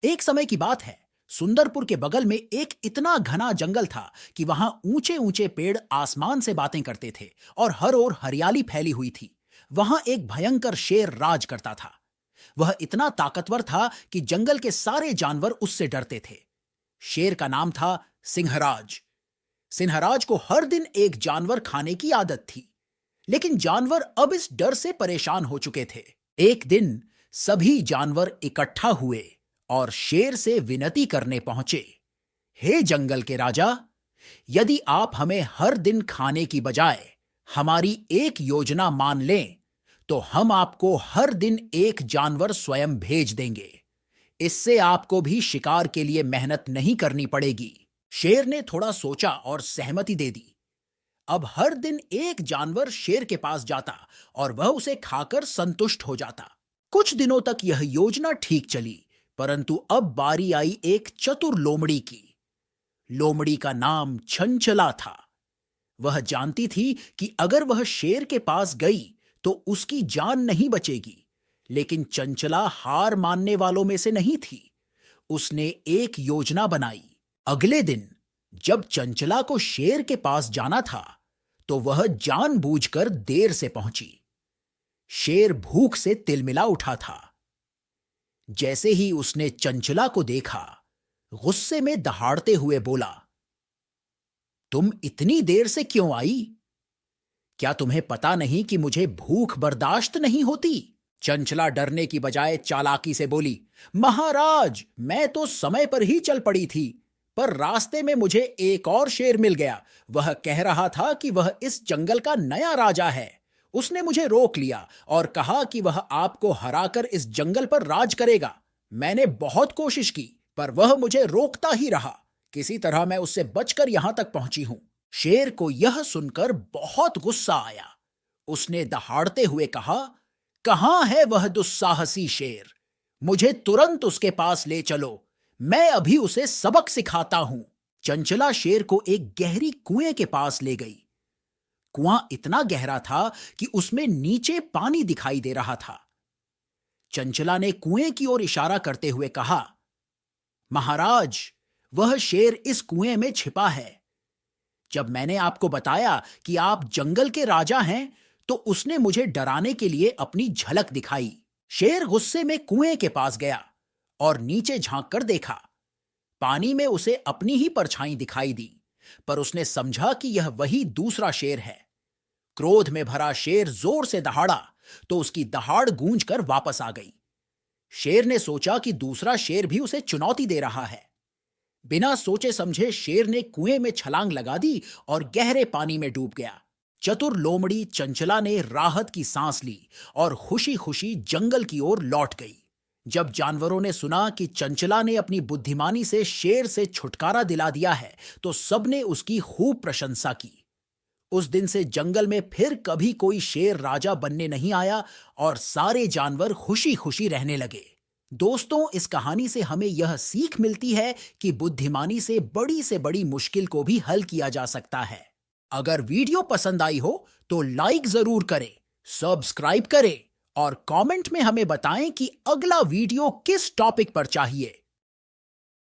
एक समय की बात है, सुंदरपुर के बगल में एक इतना घना जंगल था कि वहां ऊंचे ऊंचे पेड़ आसमान से बातें करते थे और हर ओर हरियाली फैली हुई थी। वहां एक भयंकर शेर राज करता था। वह इतना ताकतवर था कि जंगल के सारे जानवर उससे डरते थे। शेर का नाम था सिंहराज। सिंहराज को हर दिन एक जानवर खाने की आदत थी, लेकिन जानवर अब इस डर से परेशान हो चुके थे। एक दिन सभी जानवर इकट्ठा हुए और शेर से विनती करने पहुंचे। हे जंगल के राजा, यदि आप हमें हर दिन खाने की बजाय हमारी एक योजना मान लें, तो हम आपको हर दिन एक जानवर स्वयं भेज देंगे। इससे आपको भी शिकार के लिए मेहनत नहीं करनी पड़ेगी। शेर ने थोड़ा सोचा और सहमति दे दी। अब हर दिन एक जानवर शेर के पास जाता और वह उसे खाकर संतुष्ट हो जाता। कुछ दिनों तक यह योजना ठीक चली, परंतु अब बारी आई एक चतुर लोमड़ी की। लोमड़ी का नाम छंचला था। वह जानती थी कि अगर वह शेर के पास गई तो उसकी जान नहीं बचेगी, लेकिन चंचला हार मानने वालों में से नहीं थी। उसने एक योजना बनाई। अगले दिन जब चंचला को शेर के पास जाना था, तो वह जानबूझकर देर से पहुंची। शेर भूख से तिलमिला उठा था। जैसे ही उसने चंचला को देखा, गुस्से में दहाड़ते हुए बोला, तुम इतनी देर से क्यों आई? क्या तुम्हें पता नहीं कि मुझे भूख बर्दाश्त नहीं होती? चंचला डरने की बजाय चालाकी से बोली, महाराज, मैं तो समय पर ही चल पड़ी थी, पर रास्ते में मुझे एक और शेर मिल गया। वह कह रहा था कि वह इस जंगल का नया राजा है। उसने मुझे रोक लिया और कहा कि वह आपको हराकर इस जंगल पर राज करेगा। मैंने बहुत कोशिश की, पर वह मुझे रोकता ही रहा। किसी तरह मैं उससे बचकर यहां तक पहुंची हूं। शेर को यह सुनकर बहुत गुस्सा आया। उसने दहाड़ते हुए कहा, कहां है वह दुस्साहसी शेर? मुझे तुरंत उसके पास ले चलो। मैं अभी उसे सबक सिखाता हूं। चंचला शेर को एक गहरी कुएं के पास ले गई। कुआं इतना गहरा था कि उसमें नीचे पानी दिखाई दे रहा था। चंचला ने कुएं की ओर इशारा करते हुए कहा, महाराज, वह शेर इस कुएं में छिपा है। जब मैंने आपको बताया कि आप जंगल के राजा हैं, तो उसने मुझे डराने के लिए अपनी झलक दिखाई। शेर गुस्से में कुएं के पास गया और नीचे झांक कर देखा। पानी में उसे अपनी ही परछाई दिखाई दी, पर उसने समझा कि यह वही दूसरा शेर है। क्रोध में भरा शेर जोर से दहाड़ा, तो उसकी दहाड़ गूंजकर वापस आ गई। शेर ने सोचा कि दूसरा शेर भी उसे चुनौती दे रहा है। बिना सोचे समझे शेर ने कुएं में छलांग लगा दी और गहरे पानी में डूब गया। चतुर लोमड़ी चंचला ने राहत की सांस ली और खुशी खुशी जंगल की ओर लौट गई। जब जानवरों ने सुना कि चंचला ने अपनी बुद्धिमानी से शेर से छुटकारा दिला दिया है, तो सबने उसकी खूब प्रशंसा की। उस दिन से जंगल में फिर कभी कोई शेर राजा बनने नहीं आया और सारे जानवर खुशी खुशी रहने लगे। दोस्तों, इस कहानी से हमें यह सीख मिलती है कि बुद्धिमानी से बड़ी मुश्किल को भी हल किया जा सकता है। अगर वीडियो पसंद आई हो तो लाइक जरूर करें, सब्सक्राइब करें और कमेंट में हमें बताएं कि अगला वीडियो किस टॉपिक पर चाहिए।